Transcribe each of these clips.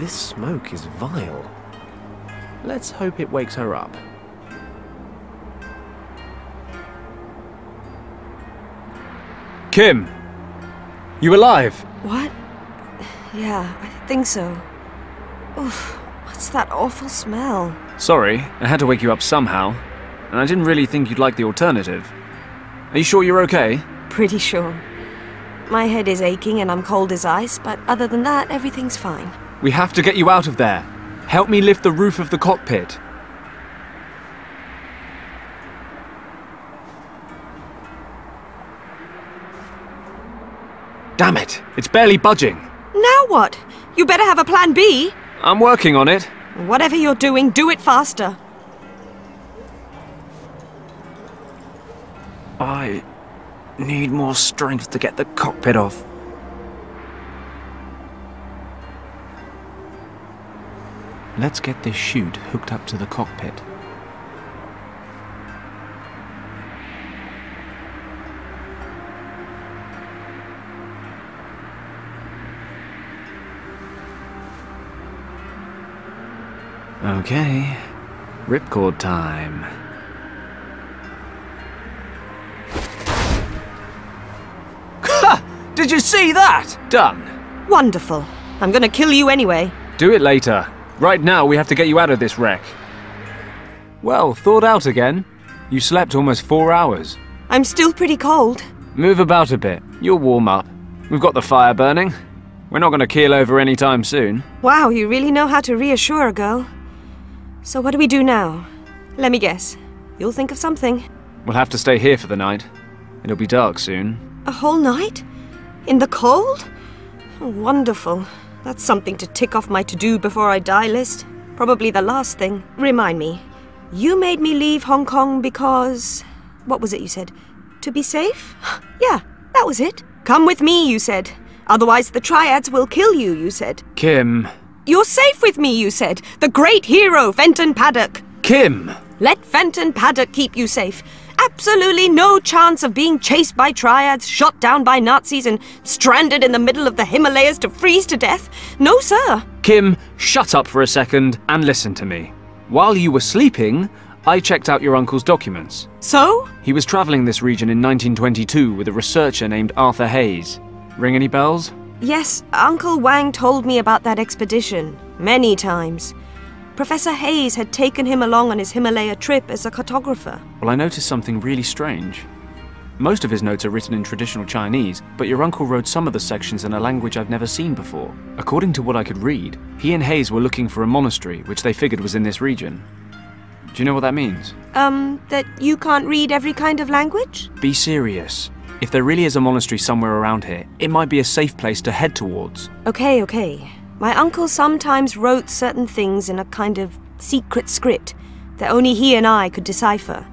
This smoke is vile. Let's hope it wakes her up. Kim! You alive? What? Yeah, I think so. Oof, what's that awful smell? Sorry, I had to wake you up somehow, and I didn't really think you'd like the alternative. Are you sure you're okay? Pretty sure. My head is aching and I'm cold as ice, but other than that, everything's fine. We have to get you out of there. Help me lift the roof of the cockpit. Damn it! It's barely budging. Now what? You better have a plan B. I'm working on it. Whatever you're doing, do it faster. I need more strength to get the cockpit off. Let's get this chute hooked up to the cockpit. Okay, ripcord time. Ha! Did you see that? Done. Wonderful. I'm gonna kill you anyway. Do it later. Right now, we have to get you out of this wreck. Well, thawed out again. You slept almost 4 hours. I'm still pretty cold. Move about a bit. You'll warm up. We've got the fire burning. We're not going to keel over anytime soon. Wow, you really know how to reassure a girl. So what do we do now? Let me guess. You'll think of something. We'll have to stay here for the night. It'll be dark soon. A whole night? In the cold? Oh, wonderful. That's something to tick off my to-do before I die list. Probably the last thing. Remind me. You made me leave Hong Kong because... What was it you said? To be safe? Yeah, that was it. Come with me, you said. Otherwise the Triads will kill you, you said. Kim. You're safe with me, you said. The great hero, Fenton Paddock. Kim! Let Fenton Paddock keep you safe. Absolutely no chance of being chased by Triads, shot down by Nazis, and stranded in the middle of the Himalayas to freeze to death. No, sir. Kim, shut up for a second and listen to me. While you were sleeping, I checked out your uncle's documents. So? He was traveling this region in 1922 with a researcher named Arthur Hayes. Ring any bells? Yes, Uncle Wang told me about that expedition. Many times. Professor Hayes had taken him along on his Himalaya trip as a cartographer. Well, I noticed something really strange. Most of his notes are written in traditional Chinese, but your uncle wrote some of the sections in a language I've never seen before. According to what I could read, he and Hayes were looking for a monastery, which they figured was in this region. Do you know what that means? That you can't read every kind of language? Be serious. If there really is a monastery somewhere around here, it might be a safe place to head towards. Okay. My uncle sometimes wrote certain things in a kind of secret script that only he and I could decipher.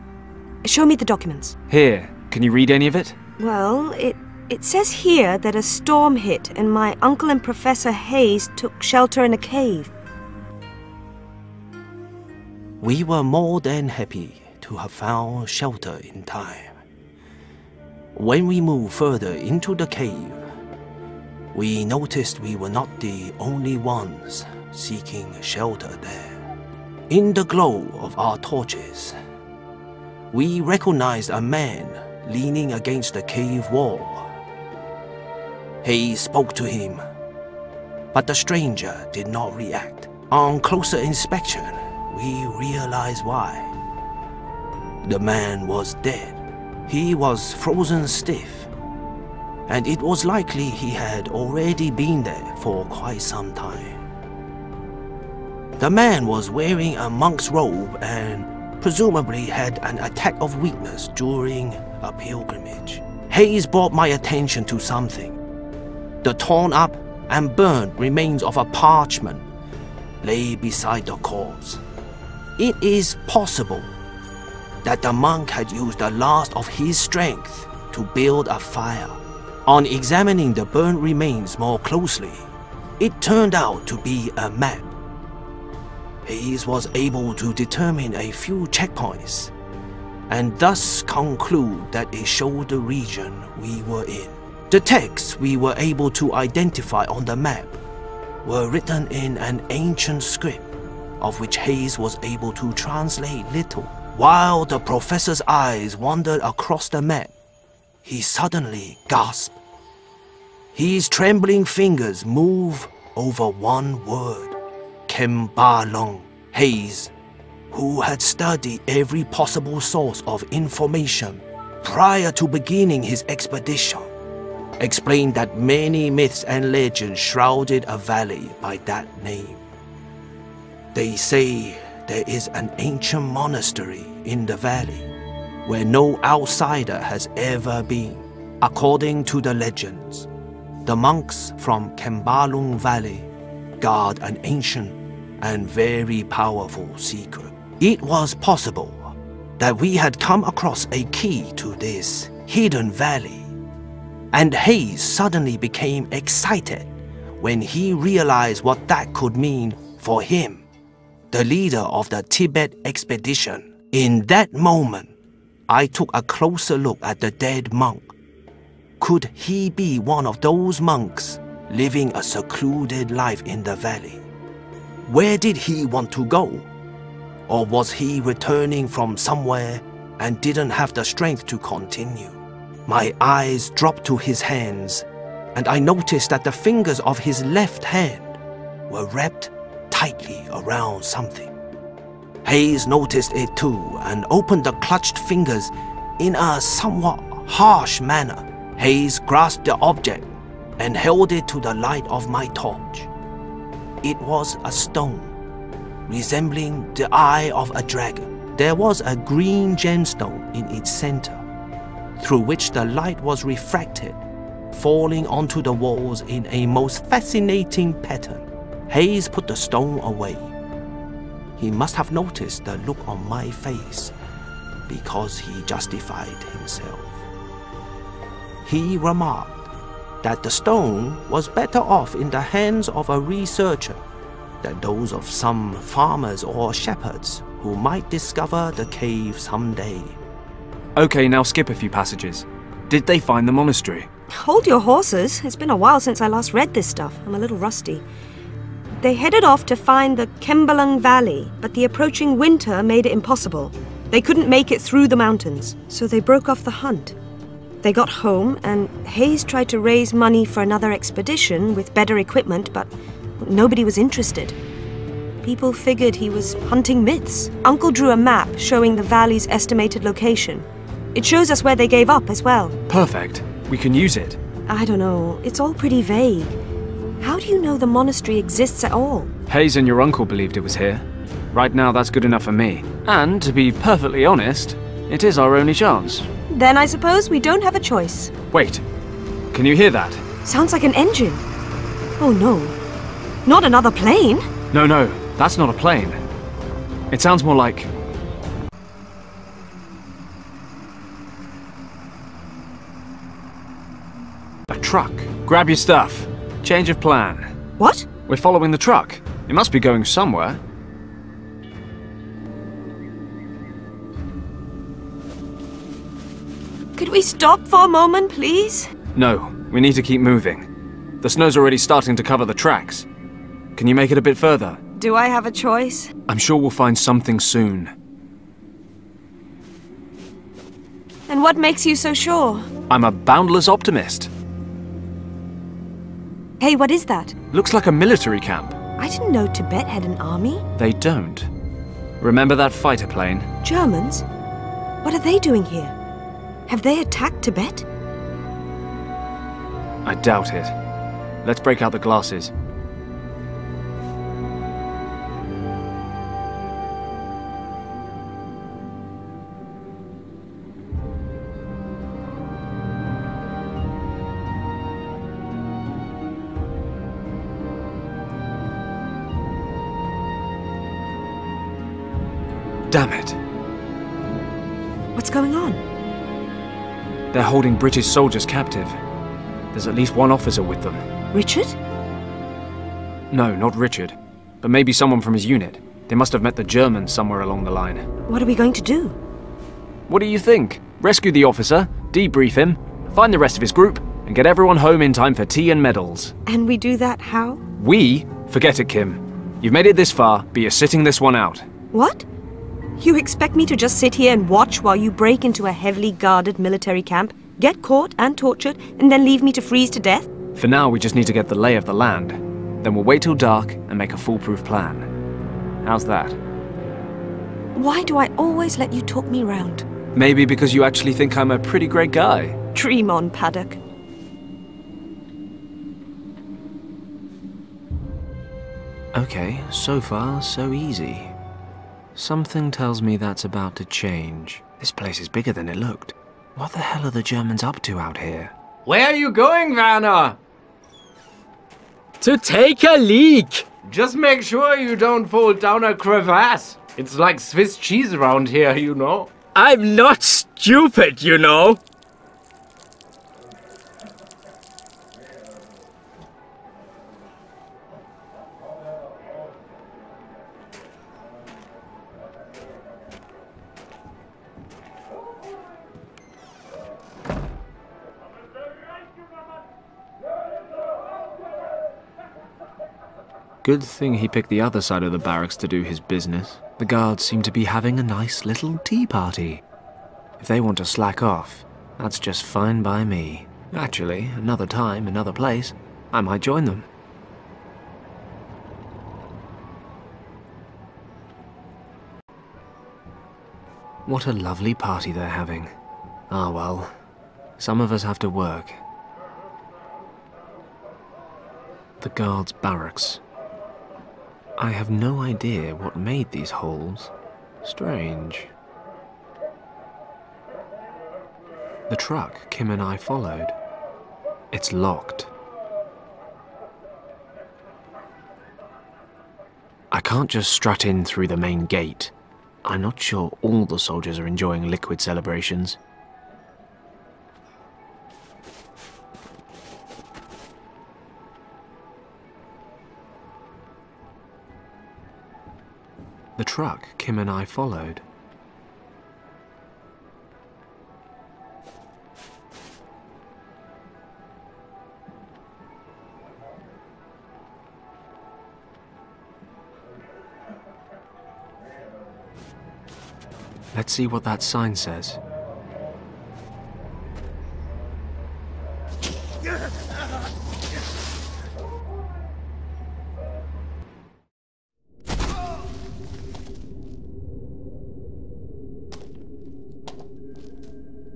Show me the documents. Here, can you read any of it? Well, it says here that a storm hit and my uncle and Professor Hayes took shelter in a cave. We were more than happy to have found shelter in time. When we moved further into the cave, we noticed we were not the only ones seeking shelter there. In the glow of our torches, we recognized a man leaning against the cave wall. Hayes spoke to him, but the stranger did not react. On closer inspection, we realized why. The man was dead. He was frozen stiff, and it was likely he had already been there for quite some time. The man was wearing a monk's robe and presumably had an attack of weakness during a pilgrimage. Hayes brought my attention to something. The torn up and burned remains of a parchment lay beside the corpse. It is possible that the monk had used the last of his strength to build a fire. On examining the burnt remains more closely, it turned out to be a map. Hayes was able to determine a few checkpoints, and thus conclude that it showed the region we were in. The text we were able to identify on the map were written in an ancient script, of which Hayes was able to translate little. While the professor's eyes wandered across the map, he suddenly gasped. His trembling fingers moved over one word, Kembalong. Hayes, who had studied every possible source of information prior to beginning his expedition, explained that many myths and legends shrouded a valley by that name. They say there is an ancient monastery in the valley where no outsider has ever been. According to the legends, the monks from Kembalong Valley guard an ancient and very powerful secret. It was possible that we had come across a key to this hidden valley, and Hayes suddenly became excited when he realized what that could mean for him, the leader of the Tibet expedition. In that moment, I took a closer look at the dead monk. Could he be one of those monks living a secluded life in the valley? Where did he want to go? Or was he returning from somewhere and didn't have the strength to continue? My eyes dropped to his hands, and I noticed that the fingers of his left hand were wrapped tightly around something. Hayes noticed it too and opened the clutched fingers in a somewhat harsh manner. Hayes grasped the object and held it to the light of my torch. It was a stone, resembling the eye of a dragon. There was a green gemstone in its center, through which the light was refracted, falling onto the walls in a most fascinating pattern. Hayes put the stone away. He must have noticed the look on my face, because he justified himself. He remarked that the stone was better off in the hands of a researcher than those of some farmers or shepherds who might discover the cave someday. Okay, now skip a few passages. Did they find the monastery? Hold your horses. It's been a while since I last read this stuff. I'm a little rusty. They headed off to find the Kembalong Valley, but the approaching winter made it impossible. They couldn't make it through the mountains, so they broke off the hunt. They got home, and Hayes tried to raise money for another expedition with better equipment, but nobody was interested. People figured he was hunting myths. Uncle drew a map showing the valley's estimated location. It shows us where they gave up as well. Perfect. We can use it. I don't know. It's all pretty vague. How do you know the monastery exists at all? Hayes and your uncle believed it was here. Right now, that's good enough for me. And, to be perfectly honest, it is our only chance. Then I suppose we don't have a choice. Wait. Can you hear that? Sounds like an engine. Oh no. Not another plane? No, that's not a plane. It sounds more like... a truck. Grab your stuff. Change of plan. What? We're following the truck. It must be going somewhere. Could we stop for a moment, please? No, we need to keep moving. The snow's already starting to cover the tracks. Can you make it a bit further? Do I have a choice? I'm sure we'll find something soon. And what makes you so sure? I'm a boundless optimist. Hey, what is that? Looks like a military camp. I didn't know Tibet had an army. They don't. Remember that fighter plane? Germans? What are they doing here? Have they attacked Tibet? I doubt it. Let's break out the glasses. Damn it. What's going on? They're holding British soldiers captive. There's at least one officer with them. Richard? No, not Richard. But maybe someone from his unit. They must have met the Germans somewhere along the line. What are we going to do? What do you think? Rescue the officer, debrief him, find the rest of his group, and get everyone home in time for tea and medals. And we do that how? We? Forget it, Kim. You've made it this far, but you're sitting this one out. What? You expect me to just sit here and watch while you break into a heavily guarded military camp, get caught and tortured, and then leave me to freeze to death? For now, we just need to get the lay of the land. Then we'll wait till dark and make a foolproof plan. How's that? Why do I always let you talk me round? Maybe because you actually think I'm a pretty great guy. Dream on, Paddock. Okay, so far, so easy. Something tells me that's about to change. This place is bigger than it looked. What the hell are the Germans up to out here? Where are you going, Werner? To take a leak! Just make sure you don't fall down a crevasse. It's like Swiss cheese around here, you know. I'm not stupid, you know. Good thing he picked the other side of the barracks to do his business. The guards seem to be having a nice little tea party. If they want to slack off, that's just fine by me. Actually, another time, another place, I might join them. What a lovely party they're having. Ah well, some of us have to work. The guards' barracks. I have no idea what made these holes. Strange. The truck Kim and I followed. It's locked. I can't just strut in through the main gate. I'm not sure all the soldiers are enjoying liquid celebrations. The truck Kim and I followed. Let's see what that sign says.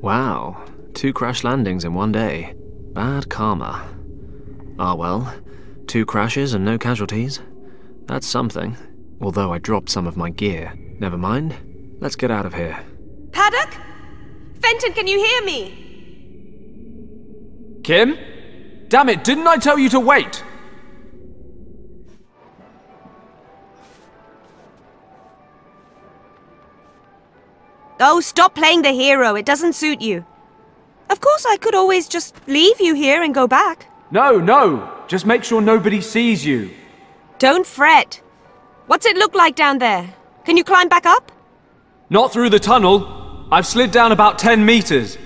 Wow, 2 crash landings in one day. Bad karma. Ah well, 2 crashes and no casualties. That's something. Although I dropped some of my gear. Never mind. Let's get out of here. Paddock? Fenton, can you hear me? Kim? Damn it, didn't I tell you to wait? Oh, stop playing the hero. It doesn't suit you. Of course, I could always just leave you here and go back. No. Just make sure nobody sees you. Don't fret. What's it look like down there? Can you climb back up? Not through the tunnel. I've slid down about 10 meters.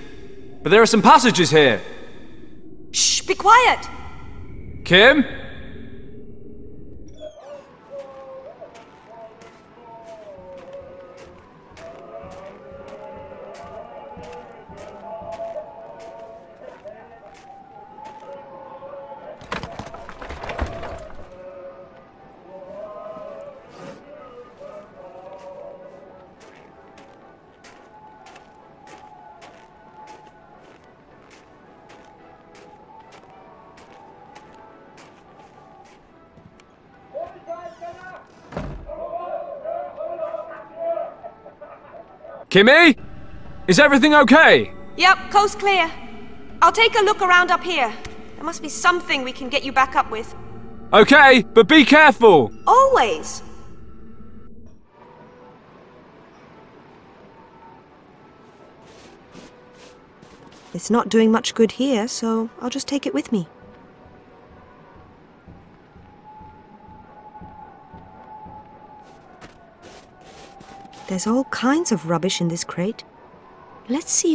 But there are some passages here. Shh, be quiet. Kim? Kimmy? Is everything okay? Yep, coast clear. I'll take a look around up here. There must be something we can get you back up with. Okay, but be careful! Always. It's not doing much good here, so I'll just take it with me. There's all kinds of rubbish in this crate. Let's see if